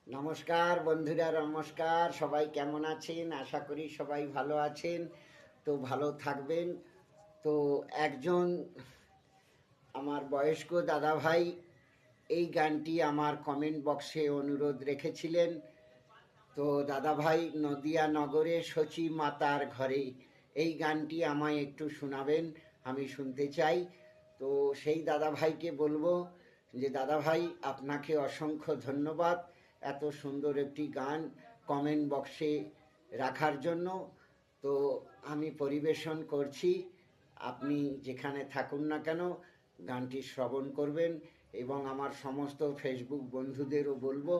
নমস্কার বন্ধুরা, নমস্কার। সবাই কেমন আছেন? আশা করি সবাই ভালো আছেন। তো ভালো থাকবেন। তো একজন আমার বয়স্ক দাদা ভাই এই গানটি আমার কমেন্ট বক্সে অনুরোধ রেখেছিলেন। তো দাদা ভাই, নদিয়া নগরে সচি মাতার ঘরে এই গানটি আমায় একটু শোনাবেন, আমি শুনতে চাই। তো সেই দাদা ভাইকে বলবো যে দাদা ভাই, আপনাকে অসংখ্য ধন্যবাদ এত সুন্দর একটি গান কমেন্ট বক্সে রাখার জন্য। তো আমি পরিবেশন করছি, আপনি যেখানে থাকুন না কেন গানটি শ্রবণ করবেন এবং আমার সমস্ত ফেসবুক বন্ধুদেরও বলবো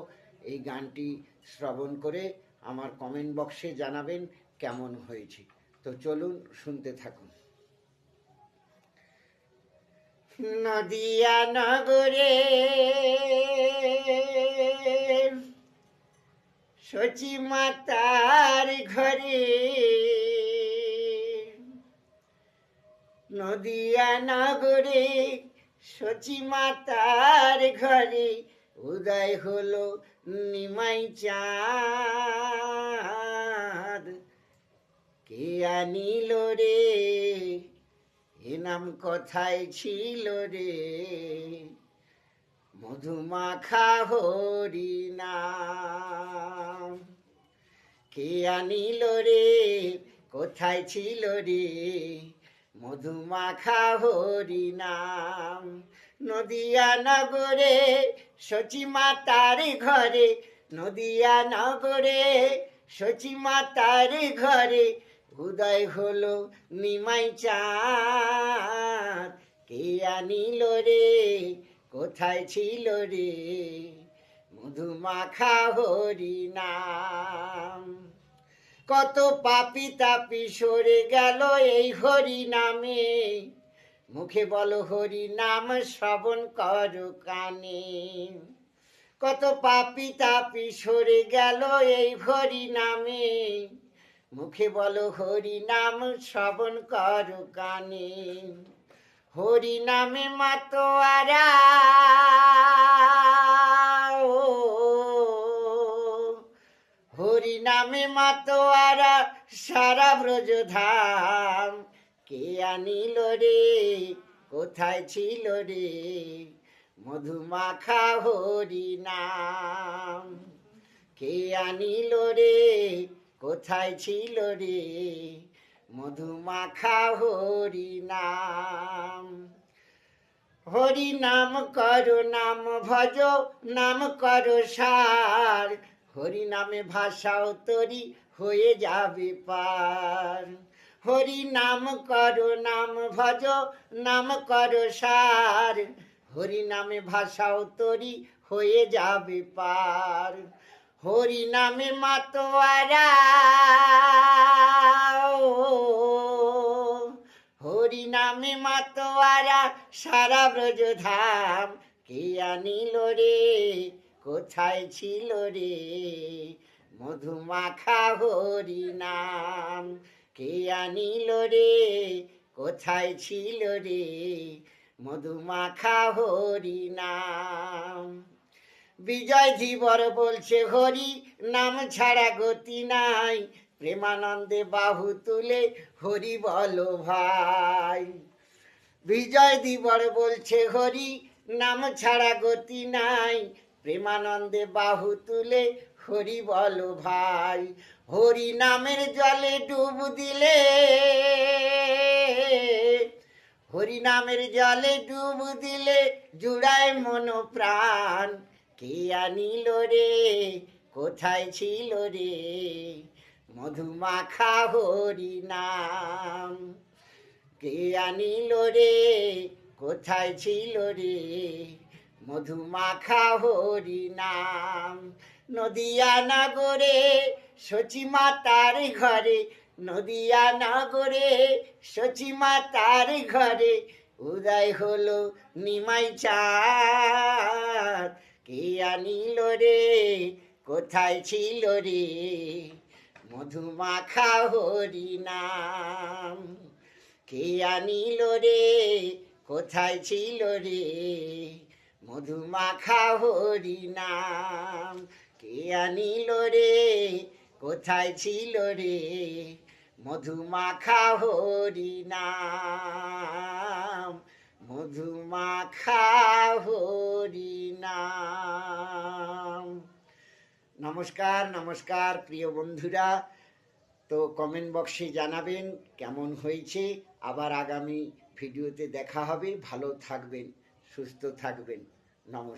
এই গানটি শ্রবণ করে আমার কমেন্ট বক্সে জানাবেন কেমন হয়েছে। তো চলুন শুনতে থাকুন। নদিয়া নগরে সচি মাতার ঘরে, নদিয়া নগরে সচি মাতার ঘরে উদয় হলো নিমাই চাঁদ। কে আনিল রে এ নাম কথায় ছিল রে, মধুমাখা হরি নাম। কে আনিল রে কোথায় ছিল রে, মধুমাখা হরি নাম। নদিয়া নগরে সচি মাতার ঘরে, নদিয়া নগরে সচি মাতার ঘরে উদয় হলো নিমাই চাঁদ। কে আনিল রে কোথায় ছিল রে, মধুমাখা হরি নাম। কত পাপি তাপি সরে গেল এই হরি নামে, মুখে বলো হরি নাম শ্রবণ করো কানে। কত পাপি তাপি সরে গেল এই হরি নামে, মুখে বলো হরি নাম শ্রবণ করো কানে। হরি নামে মাতোয়ারা হরি নামে মাতোয়ারা সারা ব্রজ ধাম। কে আনিল রে কোথায় ছিল রে, মধুমাখা হরি নাম। কে আনিল রে কোথায় ছিল রে, মধুমাখা হরি নাম। হরি নাম করো নাম ভজ নাম করো সার, হরি নামে ভাষাও তরি হয়ে যাবে পার। হরি নাম করো নাম ভজ নাম করো সার, হরি নামে ভাষাও তরি হয়ে যাবে পার। হরি নামে মাতোয়ারা হরি নামে মাতোয়ারা সারা ব্রজ ধাম। কে আনিল রে কোথায় ছিল রে, মধুমাখা হরি নাম। কে আনিল রে কোথায় ছিল রে, মধুমাখা হরি নাম। বিজয় ধীবর বলছে হরি নাম ছাড়া গতি নাই, প্রেমানন্দে বাহু তুলে হরি বলো ভাই। বিজয় ধীবর বলছে হরি নাম ছাড়া গতি নাই, প্রেমানন্দে বাহু তুলে হরি বলো ভাই। হরি নামের জলে ডুব দিলে, হরি নামের জলে ডুব দিলে জুড়ায় মন প্রাণ। কে আনিল রে কোথায় ছিল রে, মধুমাখা হরি নাম। কে আনিল রে কোথায় ছিল রে, মধুমাখা হরি নাম। নদিয়া নগরে সচি মাতার ঘরে, নদিয়া নগরে সচি মাতার ঘরে উদয় হলো নিমাই চাঁদ। কে আনিল রে কোথায় ছিল রে, মধুমাখা হরি নাম। কে আনিল রে কোথায় ছিল রে, মধুমাখা হরি নাম। কে আনিল রে, কোথায় ছিল রে মধুমাখা হরি নাম, মধুমাখা হরি নাম। নমস্কার নমস্কার প্রিয় বন্ধুরা, তো কমেন্ট বক্সে জানাবেন কেমন হয়েছে। আবার আগামী ভিডিওতে দেখা হবে। ভালো থাকবেন, সুস্থ থাকবেন। নমস্কার।